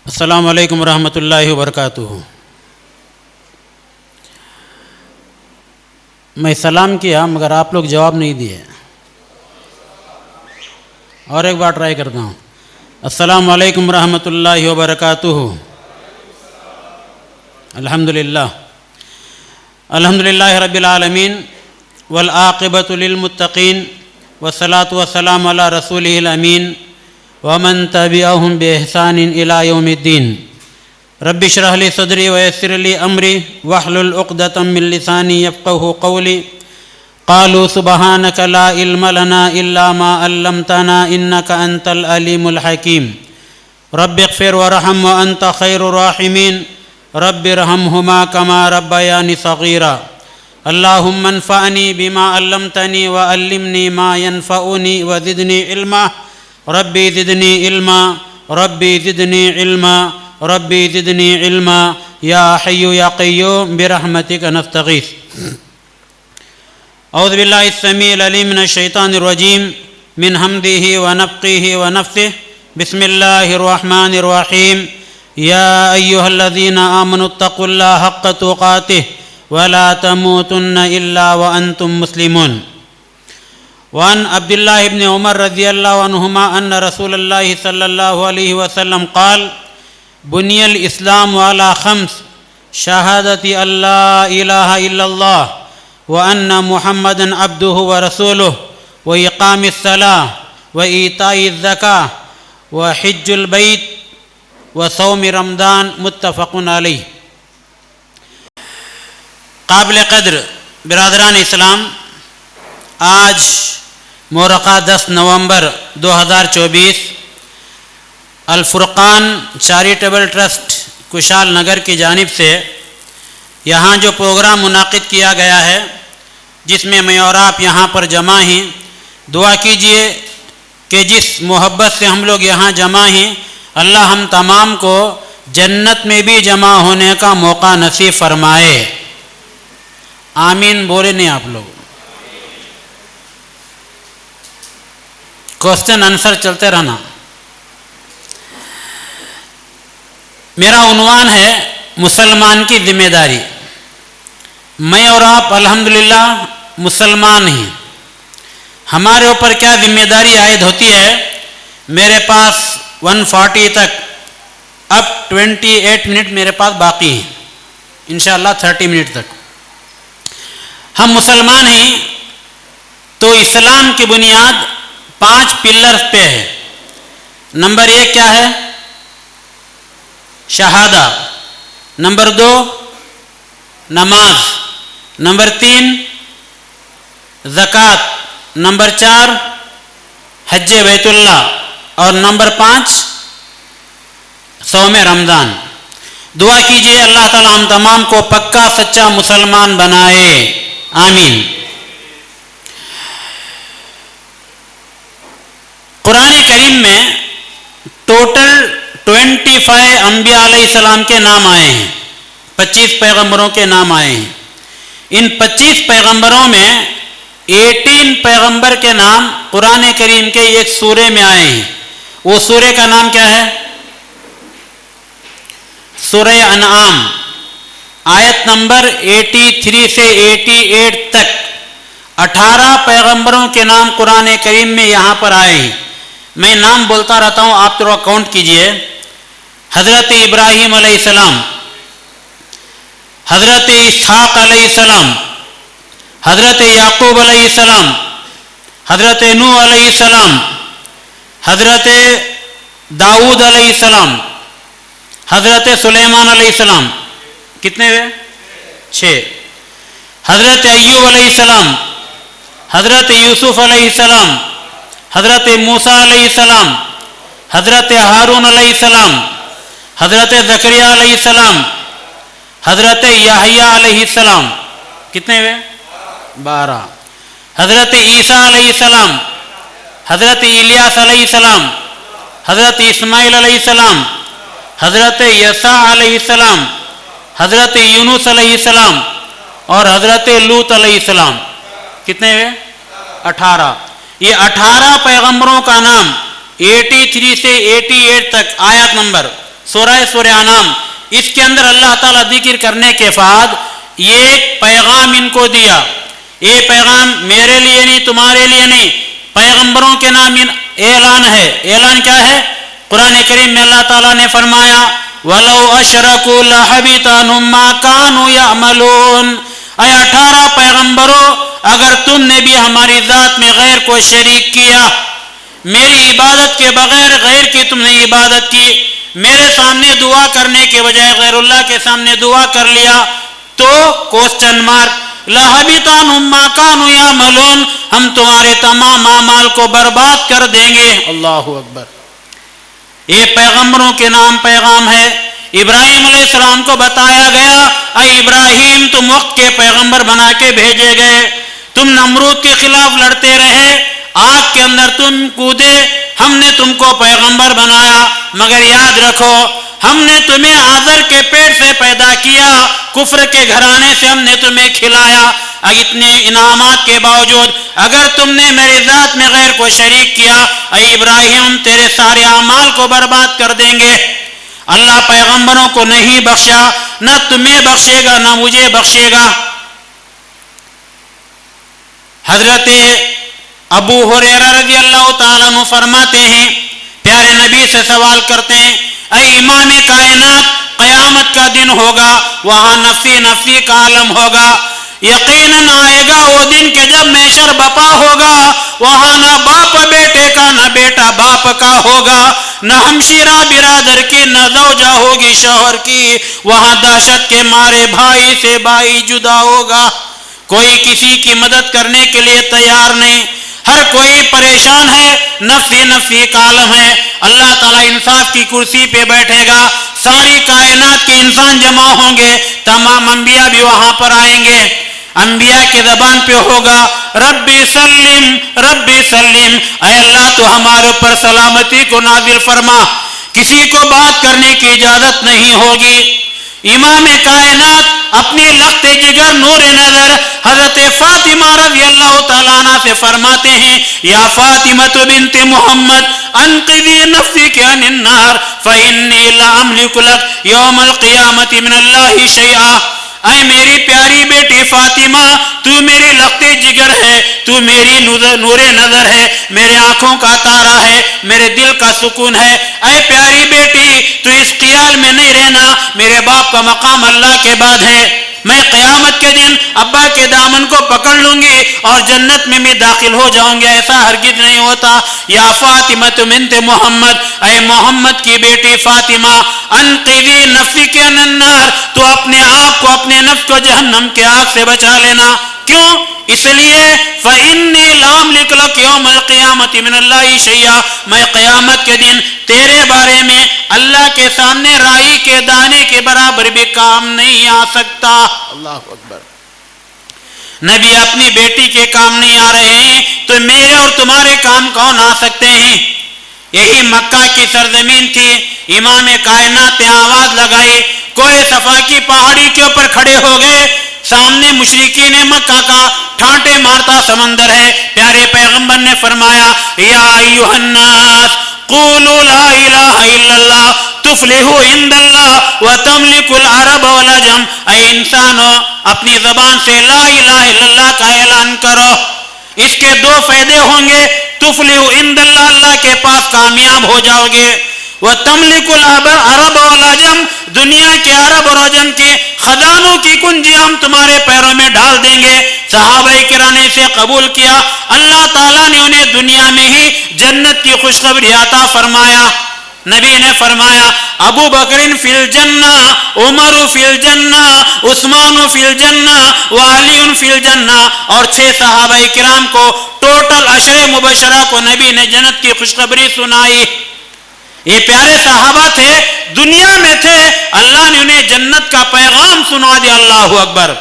السلام علیکم ورحمۃ اللہ وبرکاتہ۔ میں سلام کیا مگر آپ لوگ جواب نہیں دیے، اور ایک بار ٹرائی کرتا ہوں۔ السلام علیکم ورحمۃ اللہ وبرکاتہ۔ الحمدللہ رب العالمین والعاقبۃ للمتقین والصلاة والسلام علی رسولہ الامین ومن تبعهم بإحسان إلى يوم الدين۔ رب اشرح لي صدري ويسر لي أمري واحلل عقدة من لساني يفقهوا قولي۔ قالوا سبحانك لا علم لنا إلا ما علمتنا إنك أنت العليم الحكيم۔ رب اغفر وارحم وأنت خير الراحمين، رب ارحمهما كما ربياني صغيرا۔ اللهم انفعني بما علمتني وعلمني ما ينفعني وزدني علما، ربی زدنی علما، ربی زدنی علما، ربی زدنی علما، یا حی یا قیوم برحمتک نستغیث۔ اعوذ باللہ السمیع العلیم من الشیطان الرجیم من حمدہ ونفخہ ونفثہ، بسم اللہ الرحمن الرحیم۔ یا ایہا الذین آمنوا اتقوا اللہ حق تقاتہ ولا تموتن الا وانتم مسلمون۔ وعن عبد الله بن عمر رضی اللہ عنہما ان رسول اللہ صلی اللہ علیہ وسلم قال بنی الاسلام على خمس، شہادت ان لا الہ الا اللہ وان محمدا عبدہ ورسولہ واقام الصلاة وایتاء الزکاة وحج البیت وصوم رمضان، متفق علیہ۔ قابل قدر برادران اسلام، آج مورخہ 10 نومبر 2024 الفرقان چیریٹیبل ٹرسٹ کشال نگر کی جانب سے یہاں جو پروگرام منعقد کیا گیا ہے، جس میں میں اور آپ یہاں پر جمع ہیں، دعا کیجئے کہ جس محبت سے ہم لوگ یہاں جمع ہیں، اللہ ہم تمام کو جنت میں بھی جمع ہونے کا موقع نصیب فرمائے۔ آمین بولے نہیں آپ لوگ؟ کوسچن آنسر چلتے رہنا۔ میرا عنوان ہے مسلمان کی ذمہ داری۔ میں اور آپ الحمدللہ مسلمان ہیں، ہمارے اوپر کیا ذمہ داری عائد ہوتی ہے؟ میرے پاس 140 تک، اب 28 منٹ میرے پاس باقی ہیں، انشاءاللہ 30 منٹ تک۔ ہم مسلمان ہیں تو اسلام کی بنیاد 5 پلرز پہ ہے۔ نمبر 1 کیا ہے؟ شہادہ۔ نمبر 2 نماز۔ نمبر 3 زکوٰۃ۔ نمبر 4 حج بیت اللہ، اور نمبر 5 صوم رمضان۔ دعا کیجئے اللہ تعالی ہم تمام کو پکا سچا مسلمان بنائے، آمین۔ قرآن کریم میں ٹوٹل 25 انبیاء علیہ السلام کے نام آئے ہیں، 25 پیغمبروں کے نام آئے ہیں۔ ان 25 پیغمبروں میں 18 پیغمبر کے نام قرآن کریم کے ایک سورے میں آئے ہیں۔ وہ سورے کا نام کیا ہے؟ سورہ انعام، آیت نمبر 83 سے 88 تک 18 پیغمبروں کے نام قرآن کریم میں یہاں پر آئے ہیں۔ میں نام بولتا رہتا ہوں، آپ تھوڑا کاؤنٹ کیجئے۔ حضرت ابراہیم علیہ السلام، حضرت اسحاق علیہ السلام، حضرت یعقوب علیہ السلام، حضرت نوح علیہ السلام، حضرت داؤد علیہ السلام، حضرت سلیمان علیہ السلام۔ کتنے ہوئے؟ 6۔ حضرت ایوب علیہ السلام، حضرت یوسف علیہ السلام، حضرت موسیٰ علیہ السلام، حضرت ہارون علیہ السلام، حضرت زکریا علیہ السلام، حضرت یحییٰ علیہ السلام۔ کتنے ہوئے؟ 12۔ حضرت عیسیٰ علیہ السلام، حضرت الیاس علیہ السلام، حضرت اسماعیل علیہ السلام، حضرت یسوع علیہ السلام، حضرت یونس علیہ السلام، اور حضرت لوط علیہ السلام۔ کتنے ہوئے؟ 18۔ یہ 18 پیغمبروں کا نام 83 سے 88 تک آیت نمبر سورہ انعام، اس کے اندر اللہ تعالیٰ ذکر کرنے کے بعد یہ ایک پیغام ان کو دیا. یہ پیغام میرے لیے نہیں، تمہارے لیے نہیں، پیغمبروں کے نام اعلان ہے. اعلان کیا ہے؟ قرآن کریم میں اللہ تعالیٰ نے فرمایا وَلَوْ أَشْرَكُوا لَحَبِطَ عَنْهُمْ مَا كَانُوا يَعْمَلُونَ. اے 18 پیغمبروں، اگر تم نے بھی ہماری ذات میں غیر کو شریک کیا، میری عبادت کے بغیر غیر کی تم نے عبادت کی، میرے سامنے دعا کرنے کے بجائے غیر اللہ کے سامنے دعا کر لیا، تو کوسچن مارک لَحَبِطَ عَنْهُمْ مَا كَانُوا يَعْمَلُونَ، ہم تمہارے تمام اعمال کو برباد کر دیں گے. اللہ اکبر. یہ پیغمبروں کے نام پیغام ہے. ابراہیم علیہ السلام کو بتایا گیا اے ابراہیم تم وقت کے پیغمبر بنا کے بھیجے گئے، تم نمرود کے خلاف لڑتے رہے، آگ کے اندر تم کودے، ہم نے تم کو پیغمبر بنایا، مگر یاد رکھو ہم نے تمہیں آذر کے پیٹ سے پیدا کیا، کفر کے گھرانے سے ہم نے تمہیں کھلایا، اتنے انعامات کے باوجود اگر تم نے میری ذات میں غیر کو شریک کیا، اے ابراہیم تیرے سارے اعمال کو برباد کر دیں گے. اللہ پیغمبروں کو نہیں بخشا، نہ تمہیں بخشے گا نہ مجھے بخشے گا. حضرت ابو ہریرہ رضی اللہ تعالیٰ عنہ فرماتے ہیں، پیارے نبی سے سوال کرتے ہیں اے امام کائنات، قیامت کا دن ہوگا، وہاں نفسی نفسی کا عالم ہوگا، یقیناً آئے گا وہ دن کہ جب محشر بپا ہوگا، وہاں نہ باپ بیٹے کا نہ بیٹا باپ کا ہوگا، نہ ہمشیرہ برادر کی نہ زوجہ ہوگی شوہر کی، وہاں دہشت کے مارے بھائی سے بھائی جدا ہوگا، کوئی کسی کی مدد کرنے کے لیے تیار نہیں، ہر کوئی پریشان ہے، نفسی نفسی کا عالم ہے. اللہ تعالیٰ انصاف کی کرسی پہ بیٹھے گا، ساری کائنات کے انسان جمع ہوں گے، تمام انبیاء بھی وہاں پر آئیں گے. انبیاء کے زبان پہ ہوگا ربی سلم ربی سلم، اے اللہ تو ہمارے اوپر سلامتی کو نازل فرما، کسی کو بات کرنے کی اجازت نہیں ہوگی. امام کائنات اپنی لخت جگر نور نظر حضرت فاطمہ رضی اللہ تعالیٰ عنہ سے فرماتے ہیں یا فاطمہ بنت محمد انقذی نفسک عن النار فإنی لا املک لک یوم القیامت من اللہ شیئا. اے میری پیاری بیٹی فاطمہ، تو میری لخت جگر ہے، تو میری نور نظر ہے، میرے آنکھوں کا تارا ہے، میرے دل کا سکون ہے. اے پیاری بیٹی تو اس خیال میں نہیں رہنا میرے باپ کا مقام اللہ کے بعد ہے، میں قیامت کے دن ابا کے دامن کو پکڑ لوں گی اور جنت میں داخل ہو جاؤں گی، ایسا ہرگز نہیں ہوتا. یا فاطمہ بنت محمد، اے محمد کی بیٹی فاطمہ، انقذی نفسک عن النار، تو اپنے آپ کو اپنے نفس کو جہنم کے آگ سے بچا لینا. کیوں؟ اس لیے فإنی لا املک لک یوم القیامت من اللہ شیئا، میں قیامت کے دن تیرے بارے میں اللہ کے سامنے رائی کے دانے کے برابر بھی کام نہیں آ سکتا. اللہ اکبر. نبی اپنی بیٹی کے کام نہیں آ رہے ہیں تو میرے اور تمہارے کام کون آ سکتے ہیں؟ یہی مکہ کی سرزمین تھی. امام کائنات نے آواز لگائی، کوہ صفا کی پہاڑی کے اوپر کھڑے ہو گئے، سامنے مشرکین مکہ کا ٹھانٹے مارتا سمندر ہے. پیارے پیغمبر نے فرمایا یا ایھا الناس قولوا لا الہ الا اللہ تفلحوا عند اللہ وتملک العرب والعجم. اے انسانو، اپنی زبان سے لا الہ الا اللہ کا اعلان کرو، اس کے دو فائدے ہوں گے، تفلحوا عند اللہ، اللہ کے پاس کامیاب ہو جاؤ گے، وتملک العرب والعجم، دنیا کے عرب اور عجم کے خزانوں کی کنجی ہم تمہارے پیروں میں ڈال دیں گے. صحابہ کرام نے اسے قبول کیا، اللہ تعالیٰ نے انہیں دنیا میں ہی جنت کی خوشخبری عطا فرمایا. نبی نے فرمایا ابو بکر فی الجنہ، عمر فی الجنہ، عثمان فی الجنہ، وعلی فی الجنہ، اور 6 صحابہ کرام کو ٹوٹل 10 مبشرہ کو نبی نے جنت کی خوشخبری سنائی. یہ پیارے صحابہ تھے، دنیا میں تھے، اللہ نے انہیں جنت کا پیغام سنا دیا. اللہ اکبر.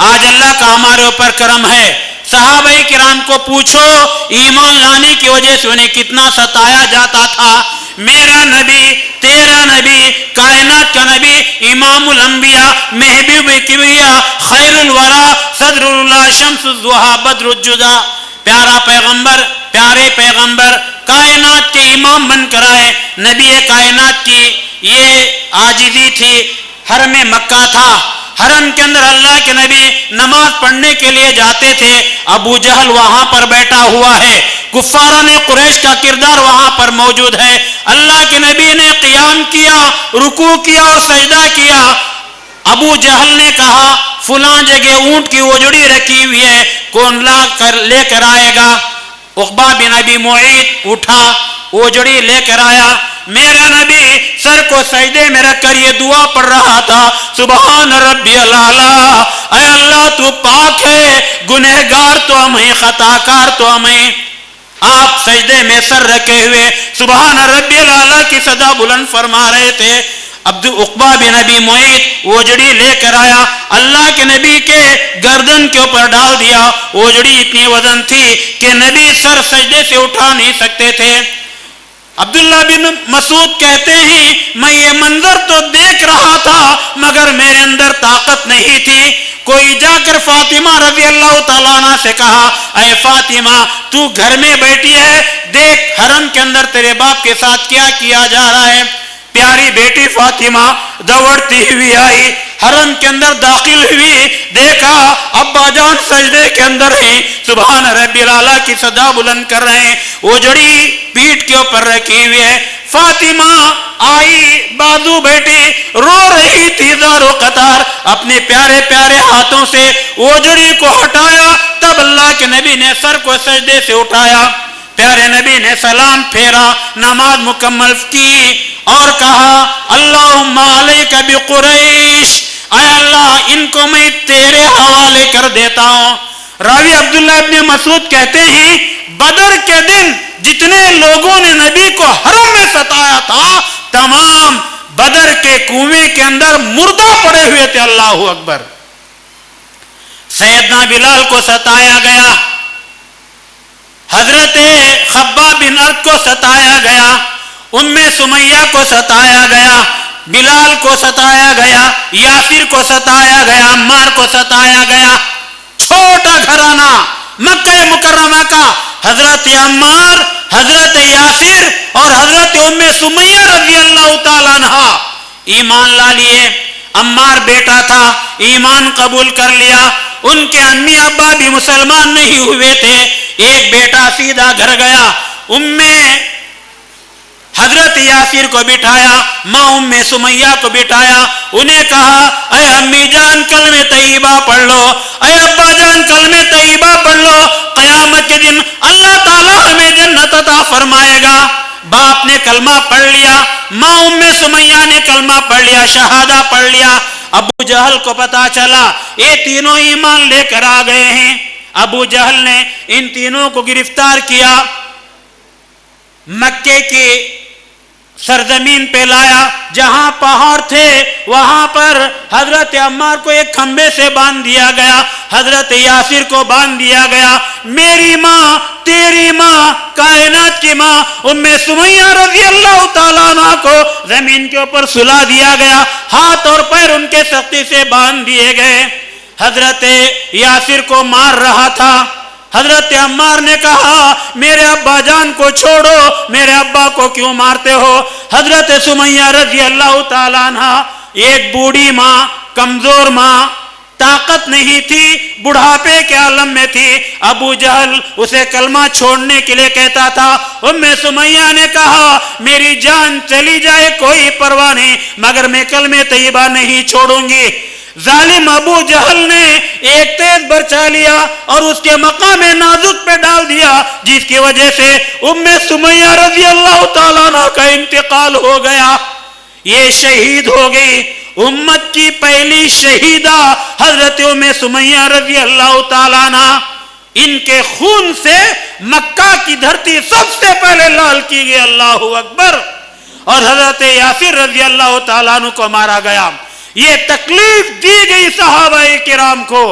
آج اللہ کا ہمارے اوپر کرم ہے. صحابہ کرام کو پوچھو ایمان لانے کی وجہ سے انہیں کتنا ستایا جاتا تھا. میرا نبی، تیرا نبی، کائنات کا نبی، امام الانبیاء، محبوب کبریا، خیر الورا، صدر اللہ، شمس الضحیٰ، بدر الجدہ، پیارا پیغمبر، پیارے پیغمبر، کائنات کے امام بن کر آئے، نبی کائنات کی یہ عاجزی تھی. حرم مکہ تھا, حرم کے اندر اللہ کے نبی نماز پڑھنے کے لیے جاتے تھے. ابو جہل وہاں پر بیٹھا ہوا ہے, کفاران قریش کا کردار وہاں پر موجود ہے. اللہ کے نبی نے قیام کیا, رکوع کیا اور سجدہ کیا. ابو جہل نے کہا فلاں جگہ اونٹ کی اوجڑی رکھی ہوئی ہے, کون لا کر لے کر آئے گا؟ عقبہ بن ابی معیط اٹھا, اوجڑی لے کر آیا. میرا نبی سر کو سجدے میں رکھ کر یہ دعا پڑھ رہا تھا, سبحان ربی الاعلیٰ, اے اللہ تو پاک ہے, گنہگار تو ہم ہیں, خطا کار تو ہم ہیں. آپ سجدے میں سر رکھے ہوئے سبحان ربی الاعلیٰ کی صدا بلند فرما رہے تھے. عقبہ بن ابی معیط اوجڑی لے کر آیا, اللہ کے نبی کے گردن کے اوپر ڈال دیا. اوجڑی اتنی وزن تھی کہ نبی سر سجدے سے اٹھا نہیں سکتے تھے. عبداللہ بن مسعود کہتے ہیں میں یہ منظر تو دیکھ رہا تھا مگر میرے اندر طاقت نہیں تھی. کوئی جا کر فاطمہ رضی اللہ تعالیٰ عنہ سے کہا اے فاطمہ تو گھر میں بیٹھی ہے, دیکھ حرم کے اندر تیرے باپ کے ساتھ کیا کیا جا رہا ہے. پیاری بیٹی فاطمہ دوڑتی ہوئی آئی, حرم کے اندر داخل ہوئی, دیکھا ابا جان سجدے کے اندر ہیں, سبحان ربی الاعلیٰ کی صدا بلند کر رہے ہیں, اوجڑی پیٹھ کے اوپر رکھی ہوئی ہے. فاطمہ آئی, بازو بیٹی رو رہی تھی زار و قطار, اپنے پیارے پیارے ہاتھوں سے اوجڑی کو ہٹایا. تب اللہ کے نبی نے سر کو سجدے سے اٹھایا, پیارے نبی نے سلام پھیرا, نماز مکمل کی اور کہا اللہم علیک بقریش, اے اللہ ان کو میں تیرے حوالے کر دیتا ہوں. راوی عبداللہ ابن مسعود کہتے ہیں بدر کے دن جتنے لوگوں نے نبی کو حرم میں ستایا تھا تمام بدر کے کنویں کے اندر مردہ پڑے ہوئے تھے. اللہ اکبر. سیدنا بلال کو ستایا گیا, حضرت خباب بن ارد کو ستایا گیا, ام سمیہ کو ستایا گیا, بلال کو ستایا گیا, یاسر کو ستایا گیا, عمار کو ستایا گیا. چھوٹا گھرانہ مکہ مکرمہ کا حضرت عمار, حضرت یاسر اور حضرت ام سمیہ رضی اللہ تعالیٰ عنہ ایمان لا لیے. عمار بیٹا تھا, ایمان قبول کر لیا. ان کے امی ابا بھی مسلمان نہیں ہوئے تھے. ایک بیٹا سیدھا گھر گیا, حضرت یاسر کو بٹھایا, ماں ام سمیہ کو بٹھایا, انہیں کہا اے امی جان کلمہ طیبہ پڑھ لو, اے ابا جان کلمہ طیبہ پڑھ لو, قیامت کے دن اللہ تعالی ہمیں جنت عطا فرمائے گا. باپ نے کلمہ پڑھ لیا, ماں ام سمیہ نے کلمہ پڑھ لیا, شہادہ پڑھ لیا. ابو جہل کو پتا چلا یہ تینوں ایمان لے کر آ گئے ہیں. ابو جہل نے ان تینوں کو گرفتار کیا, مکے کی سرزمین پہ لایا, جہاں پہاڑ تھے وہاں پر حضرت عمار کو ایک کھمبے سے باندھ دیا گیا, حضرت یاسر کو باندھ دیا گیا. میری ماں, تیری ماں, کائنات کی ماں ام سمیہ رضی اللہ تعالیٰ عنہ کو زمین کے اوپر سلا دیا گیا, ہاتھ اور پیر ان کے سختی سے باندھ دیے گئے. حضرت یاسر کو مار رہا تھا, حضرت عمار نے کہا میرے ابا جان کو چھوڑو, میرے ابا کو کیوں مارتے ہو؟ حضرت سمیہ رضی اللہ تعالیٰ عنہ ایک بوڑھی ماں, کمزور ماں, طاقت نہیں تھی, بڑھاپے کے عالم میں تھی. ابو جہل اسے کلمہ چھوڑنے کے لیے کہتا تھا. ام سمیہ نے کہا میری جان چلی جائے کوئی پرواہ نہیں مگر میں کلمہ طیبہ نہیں چھوڑوں گی. ظالم ابو جہل نے ایک تیز برچا لیا اور اس کے مقام نازک پہ ڈال دیا, جس کی وجہ سے ام سمیہ رضی اللہ تعالیٰ عنہ کا انتقال ہو گیا. یہ شہید ہو گئی, امت کی پہلی شہیدہ حضرت ام سمیہ رضی اللہ تعالیٰ عنہ. ان کے خون سے مکہ کی دھرتی سب سے پہلے لال کی گئی. اللہ اکبر. اور حضرت یاسر رضی اللہ تعالیٰ عنہ کو مارا گیا. یہ تکلیف دی گئی صحابہ کرام کو,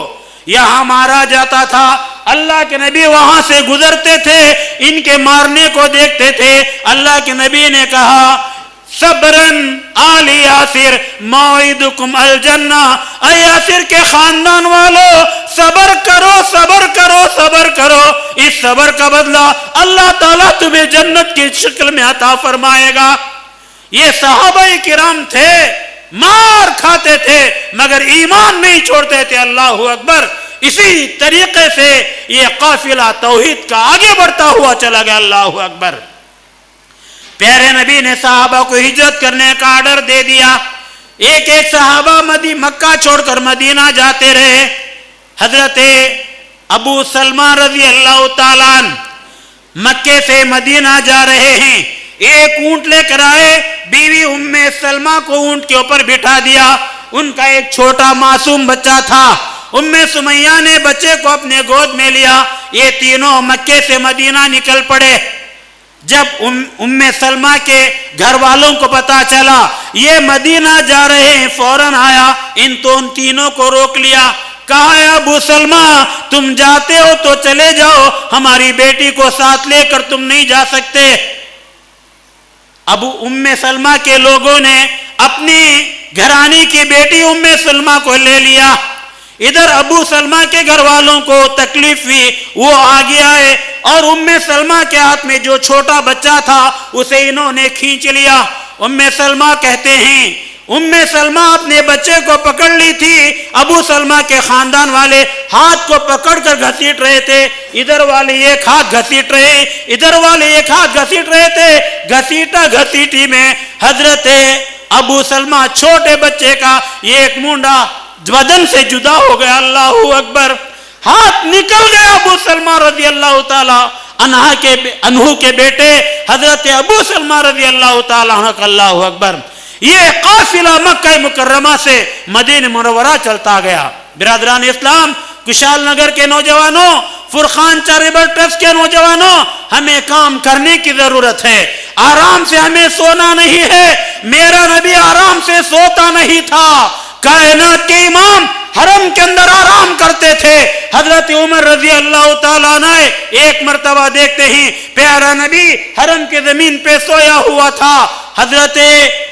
یہاں مارا جاتا تھا, اللہ کے نبی وہاں سے گزرتے تھے, ان کے مارنے کو دیکھتے تھے. اللہ کے نبی نے کہا صبرن آل یاسر موعدکم الجنہ, اے یاسر کے خاندان والو صبر کرو, صبر کرو, صبر کرو, اس صبر کا بدلہ اللہ تعالیٰ تمہیں جنت کی شکل میں عطا فرمائے گا. یہ صحابہ کرام تھے، مار کھاتے تھے مگر ایمان نہیں چھوڑتے تھے. اللہ اکبر. اسی طریقے سے یہ قافلہ توحید کا آگے بڑھتا ہوا چلا گیا. اللہ اکبر. پیارے نبی نے صحابہ کو ہجرت کرنے کا آرڈر دے دیا. ایک ایک صحابہ مکہ چھوڑ کر مدینہ جاتے رہے. حضرت ابو سلمہ رضی اللہ تعالیٰ عنہ مکے سے مدینہ جا رہے ہیں. ایک اونٹ لے کر آئے. بیوی ام سلمہ کو اونٹ کے اوپر بٹھا دیا. ان کا ایک چھوٹا معصوم بچہ تھا. ام سمیہ نے بچے کو اپنے گود میں لیا. یہ تینوں مکے سے مدینہ نکل پڑے. جب ام سلمہ کے گھر والوں کو پتا چلا یہ مدینہ جا رہے ہیں، فوراً آیا، ان تینوں کو روک لیا. کہا ہے ابو سلمہ تم جاتے ہو تو چلے جاؤ، ہماری بیٹی کو ساتھ لے کر تم نہیں جا سکتے. ام سلمہ کے لوگوں نے اپنی گھرانی کی بیٹی ام سلمہ کو لے لیا. ادھر ابو سلمہ کے گھر والوں کو تکلیف ہوئی، وہ آگے آئے اور ام سلمہ کے ہاتھ میں جو چھوٹا بچہ تھا اسے انہوں نے کھینچ لیا. ام سلمہ کہتے ہیں ام سلمہ اپنے بچے کو پکڑ لی تھی. ابو سلمہ کے خاندان والے ہاتھ کو پکڑ کر گھسیٹ رہے تھے. ادھر والے ایک ہاتھ گھسیٹ رہے، ادھر والے ایک ہاتھ گھسیٹ رہے تھے. گھسیٹا گھسیٹی میں حضرت ابو سلمہ چھوٹے بچے کا ایک مونڈا بدن سے جدا ہو گیا. اللہ اکبر. ہاتھ نکل گیا. ابو سلمہ رضی اللہ تعالی عنہ کے بیٹے حضرت ابو سلمہ رضی اللہ تعالی عنہ. اللہ اکبر. یہ قافلہ مکہ مکرمہ سے مدینہ منورہ چلتا گیا. برادران اسلام، کشال نگر کے نوجوانوں، فرقان چیریٹیبل ٹرسٹ کے نوجوانوں، ہمیں کام کرنے کی ضرورت ہے. آرام سے ہمیں سونا نہیں ہے. میرا نبی آرام سے سوتا نہیں تھا. کائنات کے امام حرم کے اندر آرام کرتے تھے. حضرت عمر رضی اللہ تعالیٰ عنہ ایک مرتبہ دیکھتے ہیں پیارا نبی حرم کی زمین پہ سویا ہوا تھا. حضرت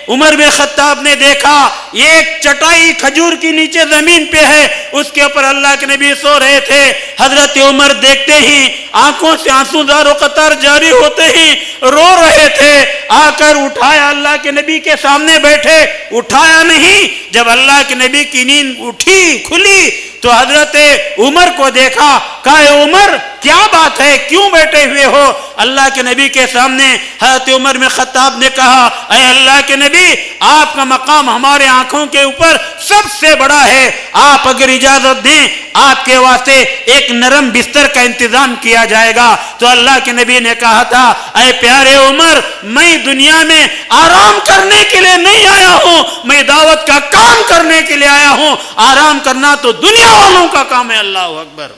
عمر بن خطاب نے دیکھا ایک چٹائی کھجور کی نیچے زمین پہ ہے، اس کے اوپر اللہ کے نبی سو رہے تھے. حضرت عمر دیکھتے ہی آنکھوں سے آنسو دار و قطار جاری ہوتے ہی رو رہے تھے. آ کر اٹھایا، اللہ کے نبی کے سامنے بیٹھے. اٹھایا نہیں. جب اللہ کے نبی کی نیند اٹھی کھلی تو حضرت عمر کو دیکھا. کہا عمر کیا بات ہے، کیوں بیٹھے ہوئے ہو؟ اللہ کے نبی کے سامنے حضرت عمر بن خطاب نے کہا اے اللہ کے نبی، آپ کا مقام ہمارے آنکھوں کے اوپر سب سے بڑا ہے. آپ اگر اجازت دیں آپ کے واسطے ایک نرم بستر کا انتظام کیا جائے گا. تو اللہ کے نبی نے کہا تھا اے پیارے عمر، میں دنیا میں آرام کرنے کے لیے نہیں آیا ہوں، میں دعوت کا کام کرنے کے لیے آیا ہوں. آرام کرنا تو دنیا والوں کا کام ہے. اللہ اکبر.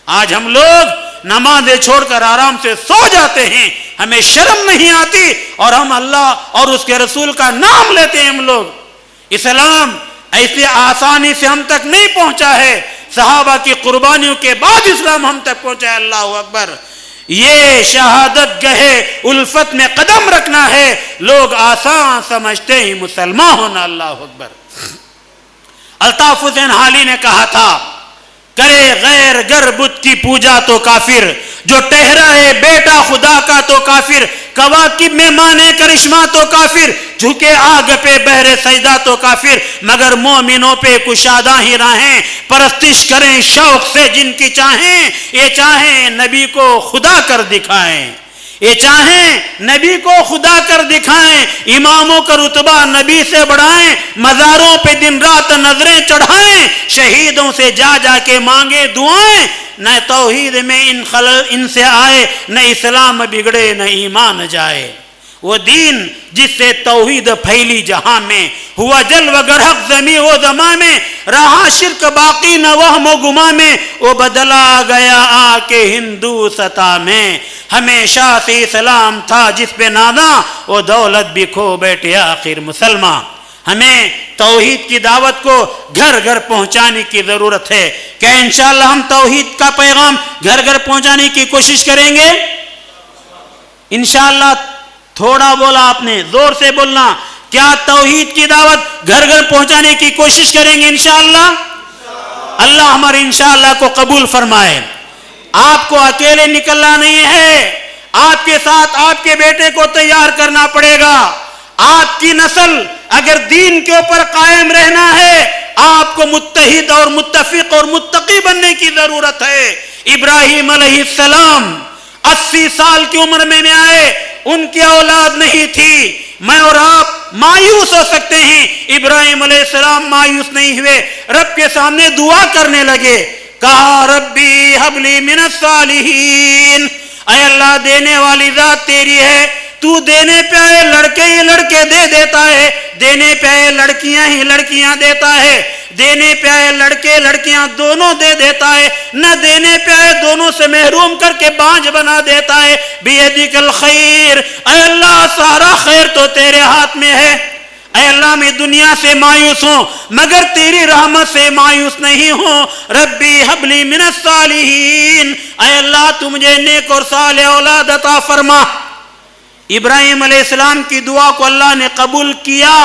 آج ہم لوگ نمازیں چھوڑ کر آرام سے سو جاتے ہیں، ہمیں شرم نہیں آتی اور ہم اللہ اور اس کے رسول کا نام لیتے ہیں. ہم لوگ اسلام ایسے آسانی سے ہم تک نہیں پہنچا ہے. صحابہ کی قربانیوں کے بعد اسلام ہم تک پہنچا ہے. اللہ اکبر. یہ شہادت گہے الفت میں قدم رکھنا ہے. لوگ آسان سمجھتے ہیں مسلمان ہونا. اللہ اکبر. الطاف حسین حالی نے کہا تھا کرے غیر گر بت کی پوجا تو کافر، جو ٹہرا ہے بیٹا خدا کا تو کافر، کواکب میں مانے کرشمہ تو کافر، جھکے آگ پہ بہرے سجدہ تو کافر، مگر مومنوں پہ کشادہ ہی راہیں، پرستش کریں شوق سے جن کی چاہیں، یہ چاہیں نبی کو خدا کر دکھائیں، یہ چاہیں نبی کو خدا کر دکھائیں، اماموں کا رتبہ نبی سے بڑھائیں، مزاروں پہ دن رات نظریں چڑھائیں، شہیدوں سے جا جا کے مانگے دعائیں. نہ توحید میں ان خلل ان سے آئے، نہ اسلام بگڑے نہ ایمان جائے. وہ دین جس سے توحید پھیلی جہاں میں، ہوا جل و گرہق زمیں و زماں میں، رہا شرک باقی نہ وہم و گما میں، وہ بدلا گیا آ کے ہندو ستا میں. ہمیشہ سے اسلام تھا جس پہ نادا، وہ دولت بھی کھو بیٹھے آخر مسلمان. ہمیں توحید کی دعوت کو گھر گھر پہنچانے کی ضرورت ہے. کیا انشاءاللہ ہم توحید کا پیغام گھر گھر پہنچانے کی کوشش کریں گے؟ انشاءاللہ. تھوڑا بولا آپ نے، زور سے بولنا. کیا توحید کی دعوت گھر گھر پہنچانے کی کوشش کریں گے انشاءاللہ؟ اللہ ہمارے انشاءاللہ کو قبول فرمائے. آپ کو اکیلے نکلنا نہیں ہے، آپ کے ساتھ آپ کے بیٹے کو تیار کرنا پڑے گا، آپ کی نسل اگر دین کے اوپر قائم رہنا ہے آپ کو متحد اور متفق اور متقی بننے کی ضرورت ہے. ابراہیم علیہ السلام 80 سال کی عمر میں آئے, ان کی اولاد نہیں تھی. میں اور آپ مایوس ہو سکتے ہیں, ابراہیم علیہ السلام مایوس نہیں ہوئے, رب کے سامنے دعا کرنے لگے. کہا ربی ہب لی من الصالحین, اے اللہ دینے والی ذات تیری ہے, تو دینے پہ آئے لڑکے ہی لڑکے دے دیتا ہے, دینے پہ آئے لڑکیاں ہی لڑکیاں دیتا ہے, دینے پہ آئے لڑکے لڑکیاں دونوں دے دیتا ہے, نہ دینے پہ آئے دونوں سے محروم کر کے بانجھ بنا دیتا ہے. بیدک الخیر, اے اللہ سارا خیر تو تیرے ہاتھ میں ہے. اے اللہ میں دنیا سے مایوس ہوں مگر تیری رحمت سے مایوس نہیں ہوں. ربی حب لی من الصالحین, اے اللہ تو مجھے نیک اور صالح اولاد عطا فرما. ابراہیم علیہ السلام کی دعا کو اللہ نے قبول کیا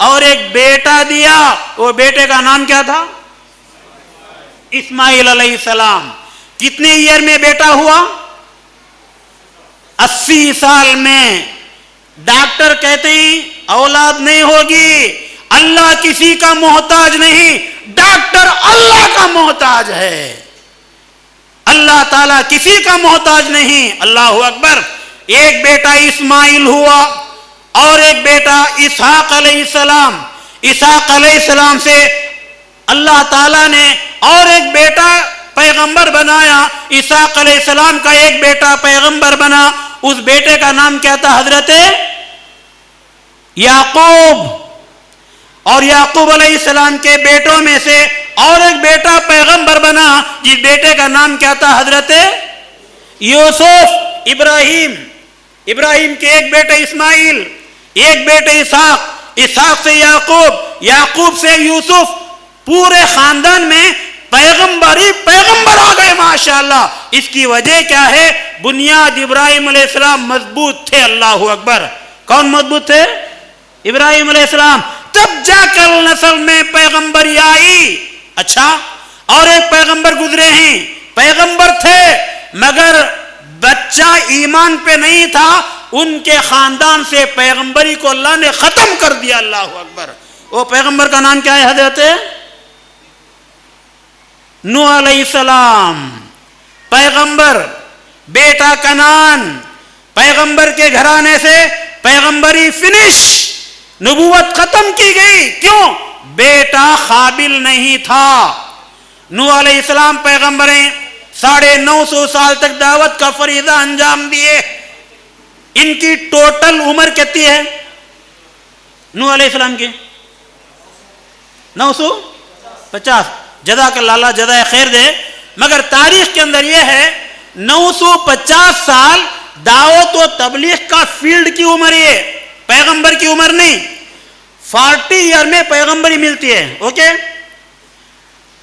اور ایک بیٹا دیا. وہ بیٹے کا نام کیا تھا؟ اسماعیل علیہ السلام. کتنے ایئر میں بیٹا ہوا؟ 80 سال میں. ڈاکٹر کہتے ہیں اولاد نہیں ہوگی, اللہ کسی کا محتاج نہیں, ڈاکٹر اللہ کا محتاج ہے. اللہ تعالیٰ کسی کا محتاج نہیں. اللہ اکبر. ایک بیٹا اسماعیل ہوا اور ایک بیٹا اسحاق علیہ السلام. اسحاق علیہ السلام سے اللہ تعالیٰ نے اور ایک بیٹا پیغمبر بنایا. اسحاق علیہ السلام کا ایک بیٹا پیغمبر بنا. اس بیٹے کا نام کیا تھا؟ حضرت یعقوب. اور یعقوب علیہ السلام کے بیٹوں میں سے اور ایک بیٹا پیغمبر بنا جس بیٹے کا نام کیا تھا؟ حضرت یوسف. ابراہیم کے ایک بیٹے اسماعیل, ایک بیٹے اسحاق, اسحاق سے یعقوب, یعقوب سے یوسف. پورے خاندان میں پیغمبر آ گئے ماشاءاللہ. اس کی وجہ کیا ہے؟ بنیاد ابراہیم علیہ السلام مضبوط تھے. اللہ اکبر. کون مضبوط تھے؟ ابراہیم علیہ السلام. تب جا کر نسل میں پیغمبری آئی. اچھا, اور ایک پیغمبر گزرے ہیں, پیغمبر تھے مگر بچہ ایمان پہ نہیں تھا, ان کے خاندان سے پیغمبری کو اللہ نے ختم کر دیا. اللہ اکبر. وہ پیغمبر کا نام کیا ہے؟ حضرت نوح علیہ السلام. پیغمبر. بیٹا کنان, پیغمبر کے گھرانے سے پیغمبری فنش, نبوت ختم کی گئی. کیوں؟ بیٹا قابل نہیں تھا. نوح علیہ السلام پیغمبر ہیں, 950 سال تک دعوت کا فریضہ انجام دیے. ان کی ٹوٹل عمر کتنی ہے نوح علیہ السلام کی؟ 950. جزاک اللہ جزائے خیر دے. مگر تاریخ کے اندر یہ ہے 950 سال دعوت و تبلیغ کا فیلڈ کی عمر, یہ پیغمبر کی عمر نہیں. 40 ایئر میں پیغمبری ملتی ہے. اوکے,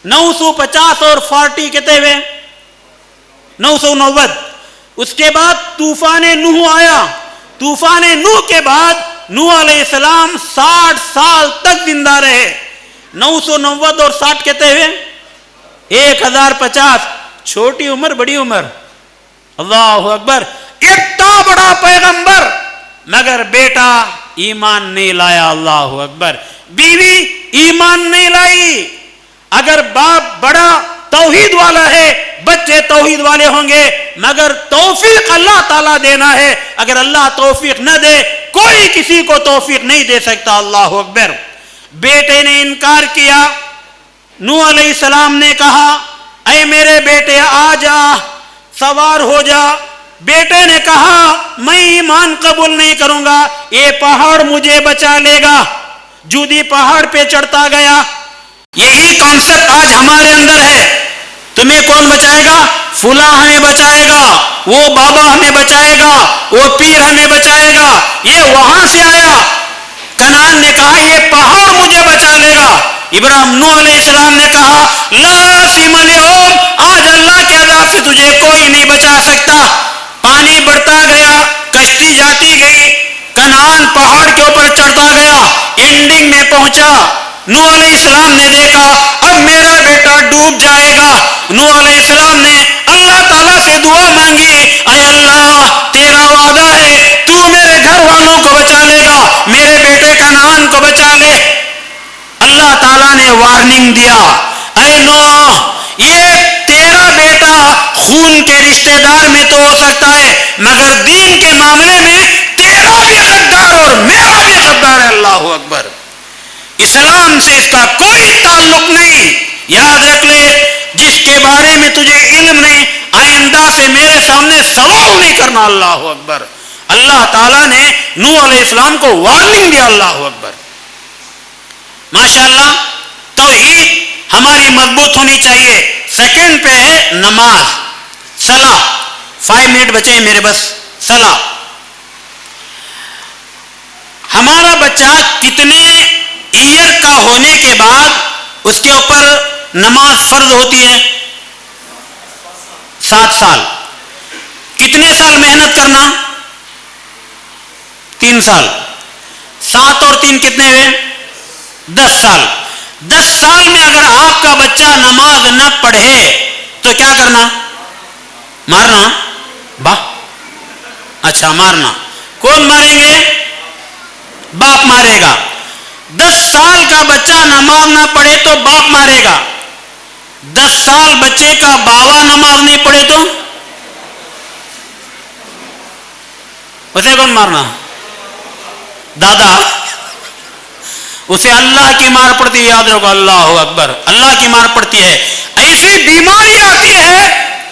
950 اور 40 کتنے ہوئے؟ 990. اس کے بعد طوفان نوح آیا. طوفان نوح کے بعد نوح علیہ السلام 60 سال تک زندہ رہے. 990 اور 60 کتنے ہوئے؟ 1050. چھوٹی عمر بڑی عمر. اللہ اکبر. اتنا بڑا پیغمبر مگر بیٹا ایمان نہیں لایا. اللہ اکبر. بیوی ایمان نہیں لائی. اگر باپ بڑا توحید والا ہے بچے توحید والے ہوں گے, مگر توفیق اللہ تعالیٰ دینا ہے. اگر اللہ توفیق نہ دے کوئی کسی کو توفیق نہیں دے سکتا. اللہ اکبر. بیٹے نے انکار کیا. نوح علیہ السلام نے کہا اے میرے بیٹے آ جا, سوار ہو جا. بیٹے نے کہا میں ایمان قبول نہیں کروں گا, یہ پہاڑ مجھے بچا لے گا. جودی پہاڑ پہ چڑھتا گیا. یہی کانسیپٹ آج ہمارے اندر ہے. تمہیں کون بچائے گا؟ فلاں ہمیں بچائے گا, وہ بابا ہمیں بچائے گا, وہ پیر ہمیں بچائے گا. یہ وہاں سے آیا. کنعان نے کہا یہ پہاڑ مجھے بچا لے گا. ابراہیم نوح علیہ السلام نے کہا لا عاصم اليوم, آج اللہ کے عذاب سے تجھے کوئی نہیں بچا سکتا. پانی بڑھتا گیا, کشتی جاتی گئی, کنعان پہاڑ کے اوپر چڑھتا گیا. اینڈنگ میں پہنچا. نوح علیہ السلام نے دیکھا اب میرا بیٹا ڈوب جائے گا. نوح علیہ السلام نے اللہ تعالیٰ سے دعا مانگی, اے اللہ تیرا وعدہ ہے تو تو میرے گھر والوں کو بچا لے گا، میرے بیٹے کنعان کو بچا لے۔ اللہ تعالیٰ نے وارننگ دیا، اے نوح، یہ تیرا بیٹا خون کے رشتہ دار میں تو ہو سکتا ہے، مگر دین کے معاملے میں تیرا بھی غدار اور میرا بھی غدار ہے۔ اللہ اکبر۔ اسلام سے اس کا کوئی تعلق نہیں، یاد رکھ لے، جس کے بارے میں تجھے علم نہیں، آئندہ سے میرے سامنے سوال نہیں کرنا۔ اللہ اکبر۔ اللہ تعالیٰ نے نوح علیہ السلام کو وارننگ دیا۔ اللہ اکبر۔ ماشاءاللہ، توحید ہماری مضبوط ہونی چاہیے۔ سیکنڈ پہ ہے نماز، صلاح۔ 5 منٹ بچے ہیں میرے بس۔ صلاح، ہمارا بچہ کتنے ایئر کا ہونے کے بعد اس کے اوپر نماز فرض ہوتی ہے؟ 7 سال۔ کتنے سال محنت کرنا؟ 3 سال۔ 7 اور 3 کتنے ہوئے؟ 10 سال۔ 10 سال میں اگر آپ کا بچہ نماز نہ پڑھے تو کیا کرنا؟ مارنا؟ اچھا، مارنا۔ کون ماریں گے؟ باپ مارے گا۔ 10 سال کا بچہ نماز نہ پڑھے تو باپ مارے گا۔ 10 سال بچے کا باوا نماز نہیں پڑھے تو اسے کون مارنا؟ دادا۔ اسے اللہ کی مار پڑتی ہے، یاد رکھو۔ اللہ اکبر۔ اللہ کی مار پڑتی ہے۔ ایسی بیماری آتی ہے،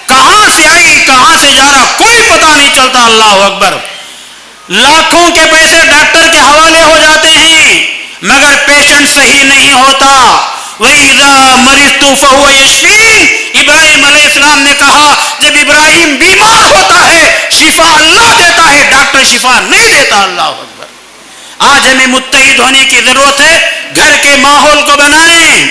کہاں سے آئی کہاں سے جا رہا کوئی پتہ نہیں چلتا۔ اللہ اکبر۔ لاکھوں کے پیسے ڈاکٹر کے حوالے ہو جاتے ہیں، مگر پیشنٹ صحیح نہیں ہوتا۔ وَإِذَا مَرِضْتُ فَهُوَ يَشْفِينِ۔ ابراہیم علیہ السلام نے کہا، جب ابراہیم بیمار ہوتا ہے شفا اللہ دیتا ہے، ڈاکٹر شفا نہیں دیتا۔ اللہ اکبر۔ آج ہمیں متحد ہونے کی ضرورت ہے۔ گھر کے ماحول کو بنائیں،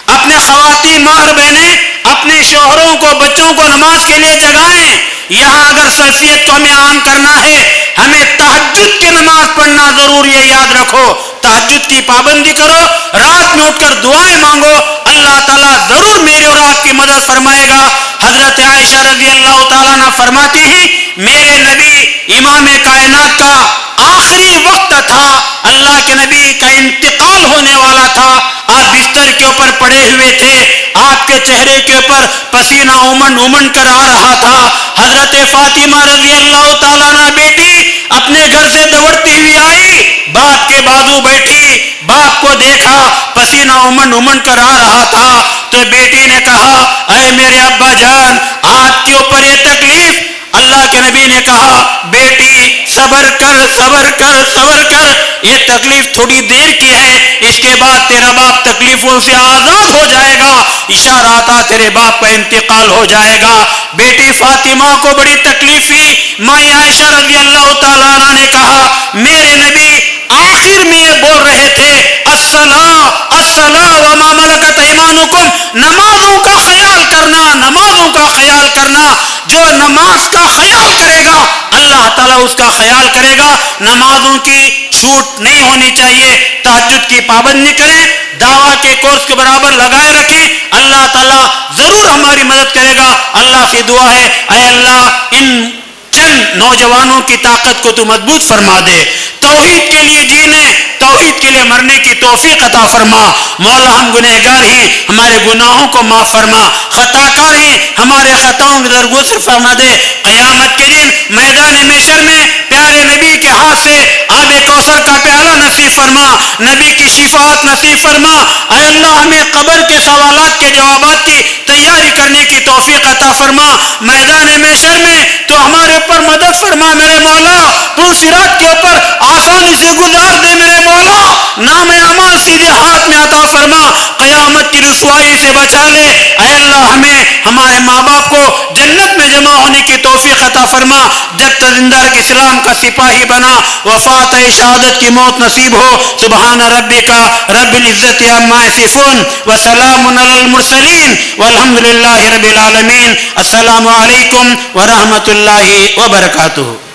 اپنے خواتین ماہر بہنیں اپنے شوہروں کو، بچوں کو نماز کے لیے جگائیں۔ یہاں اگر سلفیت کو ہمیں عام کرنا ہے، ہمیں تہجد کی نماز پڑھنا ضروری ہے۔ یاد رکھو، تہجد کی پابندی کرو، رات میں اٹھ کر دعائیں مانگو، اللہ تعالیٰ ضرور میری اور آپ کی مدد فرمائے گا۔ حضرت عائشہ رضی اللہ تعالیٰ عنہ فرماتی ہیں، میرے نبی امام کائنات کا آخری وقت تھا، اللہ کے نبی کا انتقال ہونے والا تھا، آپ بستر کے اوپر پڑے ہوئے تھے، آپ کے چہرے کے اوپر پسینہ امنڈ امنڈ کر آ رہا تھا۔ حضرت فاطمہ رضی اللہ تعالیٰ عنہ بیٹی اپنے گھر سے دوڑتی ہوئی آئی، باپ کے بازو بیٹھی، باپ کو دیکھا پسینہ امنڈ امنڈ کر آ رہا تھا، تو بیٹی نے کہا، اے میرے ابا جان، آپ کے اوپر یہ تکلیف؟ اللہ کے نبی نے کہا، بیٹی صبر کر صبر کر صبر کر، یہ تکلیف تھوڑی دیر کی ہے، اس کے بعد تیرا باپ تکلیفوں سے آزاد ہو جائے گا، اشارہ تھا تیرے باپ کا انتقال ہو جائے گا۔ بیٹی فاطمہ کو بڑی تکلیف ہوئی، ماں عائشہ رضی اللہ تعالیٰ عنہ نے کہا، میرے نبی آخر میں یہ بول رہے تھے، الصلاۃ الصلاۃ وما ملکت ایمانکم، نمازوں کا خیال کرنا، نمازوں کا خیال کرنا، جو نماز کا خیال کرے گا اللہ تعالیٰ اس کا خیال کرے گا۔ نمازوں کی چھوٹ نہیں ہونی چاہیے، تہجد کی پابندی کریں، دعویٰ کے کورس کے برابر لگائے رکھیں، اللہ تعالیٰ ضرور ہماری مدد کرے گا۔ اللہ سے دعا ہے، اے اللہ ان چند نوجوانوں کی طاقت کو تو مضبوط فرما دے، توحید کے لیے جینے، توحید کے لیے مرنے کی توفیق عطا فرما۔ مولا ہم گنہگار ہیں، ہمارے گناہوں کو معاف فرما، خطا کار ہیں، ہمارے خطاؤں کو درگزر فرما دے۔ قیامت کے دن میدان محشر میں پیارے نبی کے ہاتھ سے آب کوثر کا پیالہ نصیب فرما، نبی کی شفاعت نصیب فرما۔ اے اللہ ہمیں قبر کے سوالات کے جوابات کی تیاری کرنے کی توفیق عطا فرما۔ میدان محشر میں تو ہمارے اوپر مدد فرما میرے مولا، پور صراط کے اوپر آسانی سے گزار دے میرے مولا، نام اعمال سیدھے ہاتھ میں عطا فرما، قیامت کی رسوائی سے بچا لے۔ اے اللہ ہمیں ہمارے ماں باپ کو جنت میں جمع ہونے کی توفیق عطا فرما، جب تک زندہ رکھ اسلام کا سپاہی بنا، وفات شہادت کی موت نصیب ہو۔ سبحان ربک رب العزت عما یصفون وسلام علی المرسلین والحمد للہ رب العالمین۔ السلام علیکم ورحمۃ اللہ وبرکاتہ۔